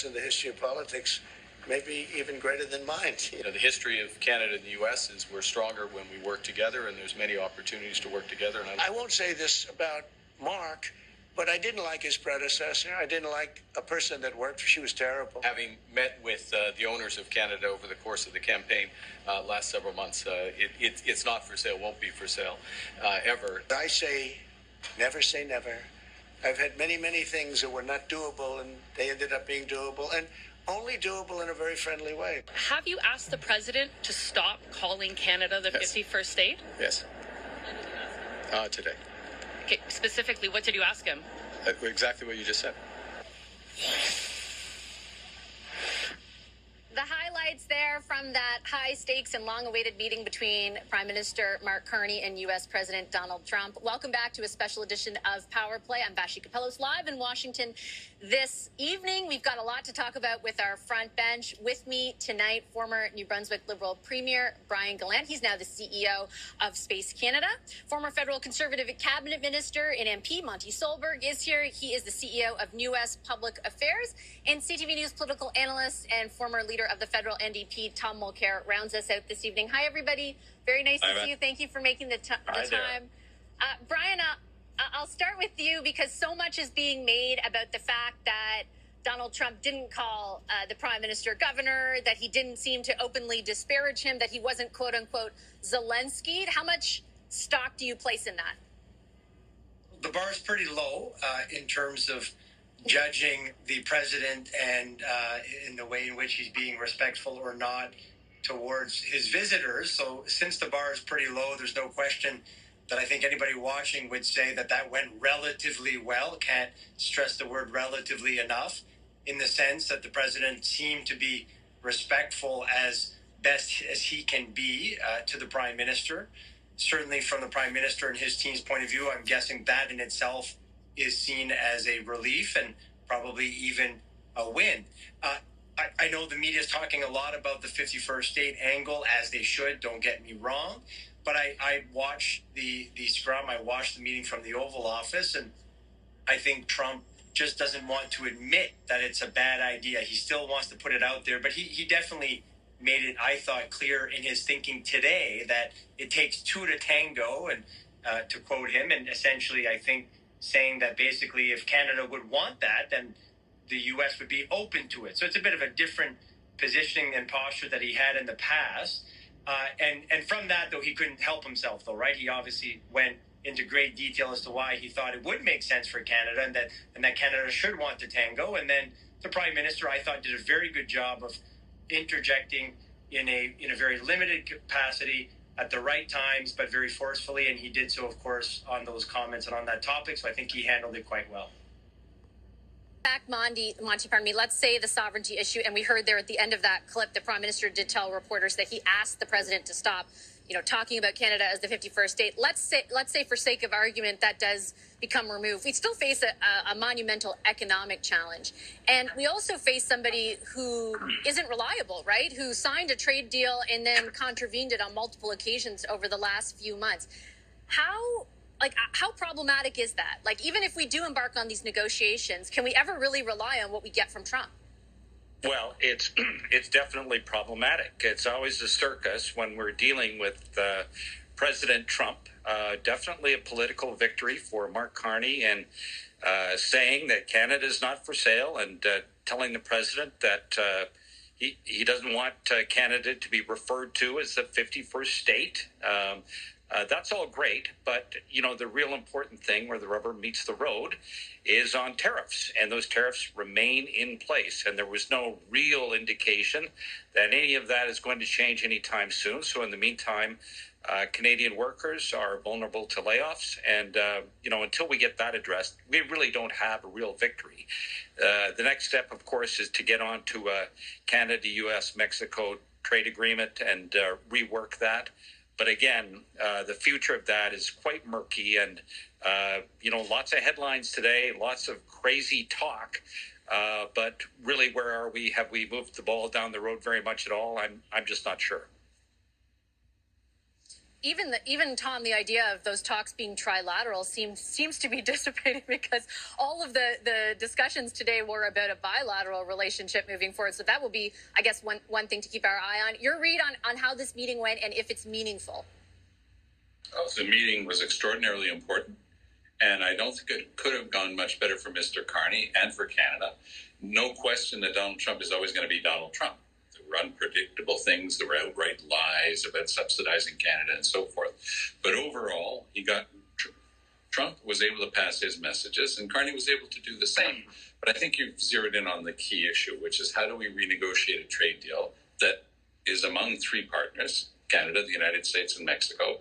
in the history of politics, maybe even greater than mine. The history of Canada and the U.S. is we're stronger when we work together, and there's many opportunities to work together. And I won't say this about Mark, but I didn't like his predecessor. I didn't like a person that worked. She was terrible. Having met with the owners of Canada over the course of the campaign last several months, it's not for sale, won't be for sale ever. I say never. I've had many things that were not doable, and they ended up being doable, and only doable in a very friendly way. Have you asked the president to stop calling Canada the 51st state? Yes. Today. Okay, specifically, what did you ask him? Exactly what you just said. The highlights there from that high-stakes and long-awaited meeting between Prime Minister Mark Carney and U.S. President Donald Trump. Welcome back to a special edition of Power Play. I'm Vashi Capellos, live in Washington this evening. We've got a lot to talk about with our front bench. With me tonight, former New Brunswick Liberal Premier Brian Gallant. He's now the CEO of Space Canada. Former federal Conservative Cabinet Minister and MP Monty Solberg is here. He is the CEO of U.S. Public Affairs. And CTV News political analyst and former leader of the federal NDP, Tom Mulcair, rounds us out this evening. Hi, everybody. Very nice to see you. Thank you for making the time. Brian, I'll start with you because so much is being made about the fact that Donald Trump didn't call the prime minister governor, that he didn't seem to openly disparage him, that he wasn't, quote unquote, Zelensky'd. How much stock do you place in that? The bar is pretty low in terms of judging the president and in the way in which he's being respectful or not towards his visitors. So since the bar is pretty low, there's no question that I think anybody watching would say that went relatively well. Can't stress the word relatively enough, in the sense that the president seemed to be respectful as best as he can be to the prime minister. Certainly from the prime minister and his team's point of view, I'm guessing that in itself is seen as a relief and probably even a win. I know the media is talking a lot about the 51st state angle, as they should, don't get me wrong. But I watched the scrum, I watched the meeting from the Oval Office, and I think Trump just doesn't want to admit that it's a bad idea. He still wants to put it out there, but he definitely made it, I thought, clear in his thinking today that it takes two to tango, and to quote him, and essentially I think saying that basically if Canada would want that, then the U.S. would be open to it. So it's a bit of a different positioning and posture that he had in the past. And from that, though, he couldn't help himself, though, right? He obviously went into great detail as to why he thought it would make sense for Canada and that Canada should want to tango. And then the Prime Minister, I thought, did a very good job of interjecting in a very limited capacity at the right times, but very forcefully. And he did so, of course, on those comments and on that topic. So I think he handled it quite well. Back, Monty, let's say the sovereignty issue, and we heard there at the end of that clip, the Prime Minister did tell reporters that he asked the President to stop, talking about Canada as the 51st state. Let's say for sake of argument that does become removed. We still face a monumental economic challenge. And we also face somebody who isn't reliable, right? Who signed a trade deal and then contravened it on multiple occasions over the last few months. How problematic is that? Like, even if we do embark on these negotiations, can we ever really rely on what we get from Trump? Well, it's definitely problematic. It's always a circus when we're dealing with President Trump. Definitely a political victory for Mark Carney and saying that Canada is not for sale and telling the president that he doesn't want Canada to be referred to as the 51st state. That's all great, but, the real important thing where the rubber meets the road is on tariffs, and those tariffs remain in place, and there was no real indication that any of that is going to change anytime soon. So in the meantime, Canadian workers are vulnerable to layoffs, and, until we get that addressed, we really don't have a real victory. The next step, of course, is to get on to a Canada, U.S., Mexico trade agreement and rework that. But again, the future of that is quite murky, and lots of headlines today, lots of crazy talk. But really, where are we? Have we moved the ball down the road very much at all? I'm just not sure. Even Tom, the idea of those talks being trilateral seems to be dissipating because all of the discussions today were about a bilateral relationship moving forward. So that will be, I guess, one thing to keep our eye on. Your read on how this meeting went and if it's meaningful. Oh, the meeting was extraordinarily important, and I don't think it could have gone much better for Mr. Carney and for Canada. No question that Donald Trump is always going to be Donald Trump. There were unpredictable things, there were outright lies about subsidizing Canada and so forth. But overall, Trump was able to pass his messages, and Carney was able to do the same. But I think you've zeroed in on the key issue, which is how do we renegotiate a trade deal that is among three partners, Canada, the United States, and Mexico,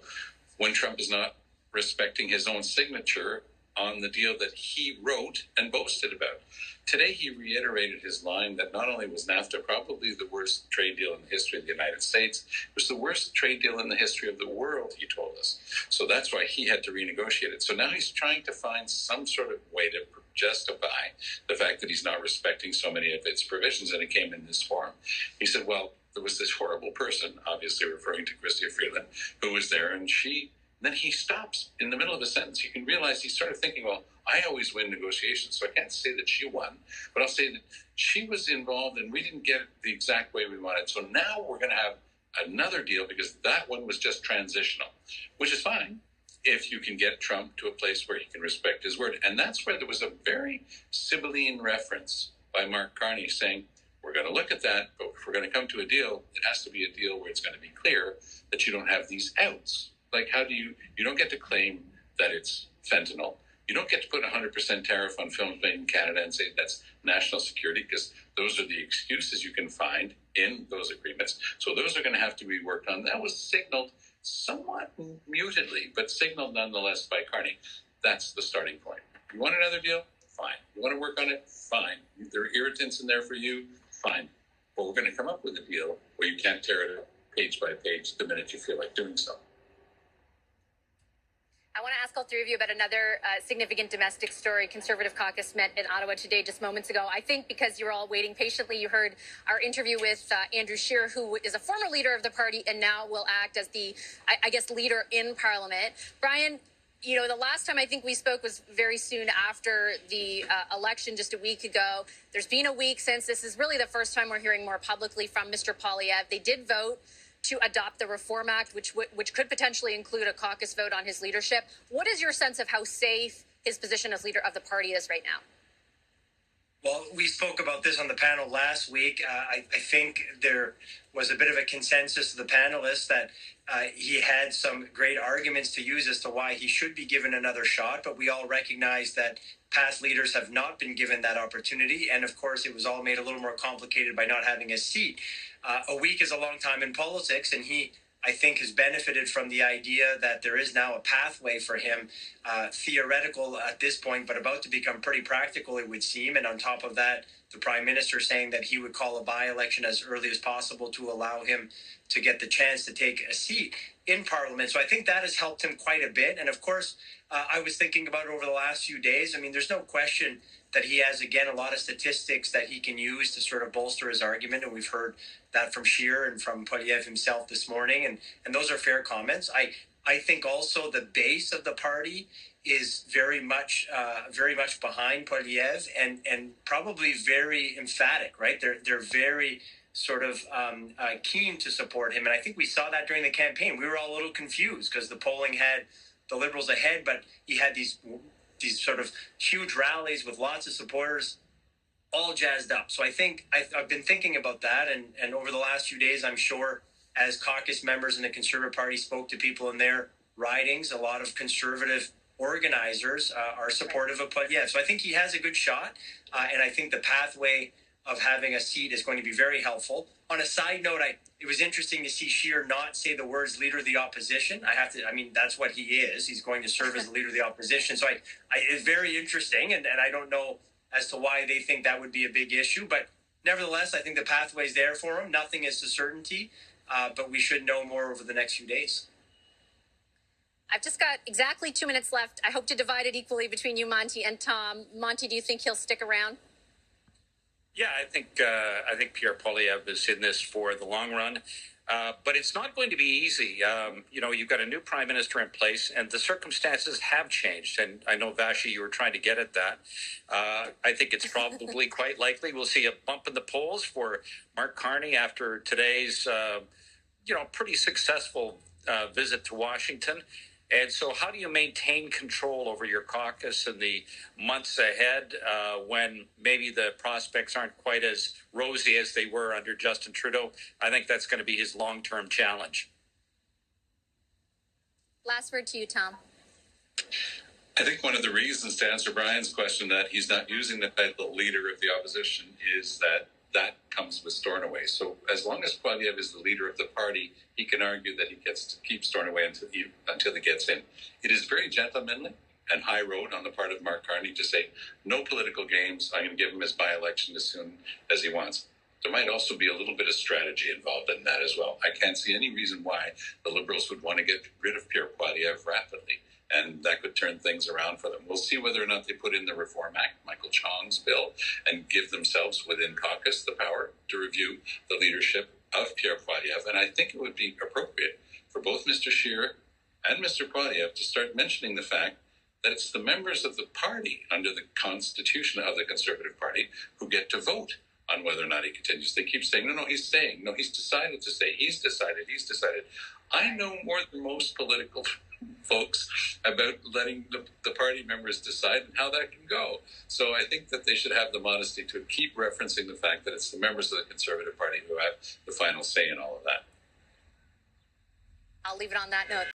when Trump is not respecting his own signature on the deal that he wrote and boasted about. Today, he reiterated his line that not only was NAFTA probably the worst trade deal in the history of the United States, it was the worst trade deal in the history of the world, he told us. So that's why he had to renegotiate it. So now he's trying to find some sort of way to justify the fact that he's not respecting so many of its provisions, and it came in this form. He said, well, there was this horrible person, obviously referring to Chrystia Freeland, who was there, and then he stops in the middle of a sentence. You can realize he's sort of thinking, well, I always win negotiations, so I can't say that she won, but I'll say that she was involved and we didn't get it the exact way we wanted. So now we're going to have another deal because that one was just transitional, which is fine if you can get Trump to a place where he can respect his word. And that's where there was a very Sibylline reference by Mark Carney saying, we're going to look at that, but if we're going to come to a deal, it has to be a deal where it's going to be clear that you don't have these outs. Like, how do you don't get to claim that it's fentanyl. You don't get to put a 100% tariff on films made in Canada and say that's national security, because those are the excuses you can find in those agreements. So those are going to have to be worked on. That was signaled somewhat mutedly, but signaled nonetheless by Carney. That's the starting point. You want another deal? Fine. You want to work on it? Fine. There are irritants in there for you? Fine. But we're going to come up with a deal where you can't tear it up page by page the minute you feel like doing so. I want to ask all three of you about another significant domestic story. Conservative caucus met in Ottawa today just moments ago. I think because you're all waiting patiently, you heard our interview with Andrew Scheer, who is a former leader of the party and now will act as the, I guess, leader in Parliament. Brian, you know, the last time I think we spoke was very soon after the election, just a week ago. There's been a week since. This is really the first time we're hearing more publicly from Mr. Poilievre. They did vote to adopt the Reform Act, which could potentially include a caucus vote on his leadership. What is your sense of how safe his position as leader of the party is right now? Well, we spoke about this on the panel last week. I think there was a bit of a consensus of the panelists that he had some great arguments to use as to why he should be given another shot, but we all recognize that past leaders have not been given that opportunity, and of course it was all made a little more complicated by not having a seat. A week is a long time in politics, and he, I think, has benefited from the idea that there is now a pathway for him, theoretical at this point, but about to become pretty practical, it would seem. And on top of that, the Prime Minister saying that he would call a by-election as early as possible to allow him to get the chance to take a seat in Parliament. So I think that has helped him quite a bit. And of course, I was thinking about it over the last few days. I mean, there's no question that he has, again, a lot of statistics that he can use to sort of bolster his argument. And we've heard that from Scheer and from Poilievre himself this morning. And those are fair comments. I think also the base of the party is very much behind Poilievre and probably very emphatic, right? They're very sort of keen to support him. And I think we saw that during the campaign. We were all a little confused because the polling had the Liberals ahead, but he had these sort of huge rallies with lots of supporters all jazzed up. So I think I've been thinking about that. And over the last few days, I'm sure as caucus members in the Conservative Party spoke to people in their ridings, a lot of Conservative organizers are supportive of Poilievre. So I think he has a good shot. And I think the pathway of having a seat is going to be very helpful. On a side note, it was interesting to see Scheer not say the words leader of the opposition. I mean, that's what he is. He's going to serve as the leader of the opposition. So it's very interesting. And I don't know as to why they think that would be a big issue. But nevertheless, I think the pathway's there for him. Nothing is a certainty, but we should know more over the next few days. I've just got exactly 2 minutes left. I hope to divide it equally between you, Monty, and Tom. Monty, do you think he'll stick around? Yeah, I think Pierre Poilievre is in this for the long run. But it's not going to be easy. You've got a new prime minister in place, and the circumstances have changed. And I know, Vashi, you were trying to get at that. I think it's probably quite likely we'll see a bump in the polls for Mark Carney after today's, pretty successful visit to Washington. And so how do you maintain control over your caucus in the months ahead when maybe the prospects aren't quite as rosy as they were under Justin Trudeau? I think that's going to be his long-term challenge. Last word to you, Tom. I think one of the reasons, to answer Brian's question, that he's not using the title leader of the opposition is that comes with Stornoway. So as long as Poilievre is the leader of the party, he can argue that he gets to keep Stornoway until he gets in. It is very gentlemanly and high road on the part of Mark Carney to say, no political games. I'm going to give him his by-election as soon as he wants. There might also be a little bit of strategy involved in that as well. I can't see any reason why the Liberals would want to get rid of Pierre Poilievre rapidly, and that could turn things around for them. We'll see whether or not they put in the Reform Act, Michael Chong's bill, and give themselves within caucus the power to review the leadership of Pierre Poilievre. And I think it would be appropriate for both Mr. Scheer and Mr. Poilievre to start mentioning the fact that it's the members of the party under the constitution of the Conservative Party who get to vote on whether or not he continues. They keep saying, no, he's staying. No, he's decided to stay. He's decided. I know more than most political folks about letting the party members decide and how that can go. So I think that they should have the modesty to keep referencing the fact that it's the members of the Conservative Party who have the final say in all of that. I'll leave it on that note.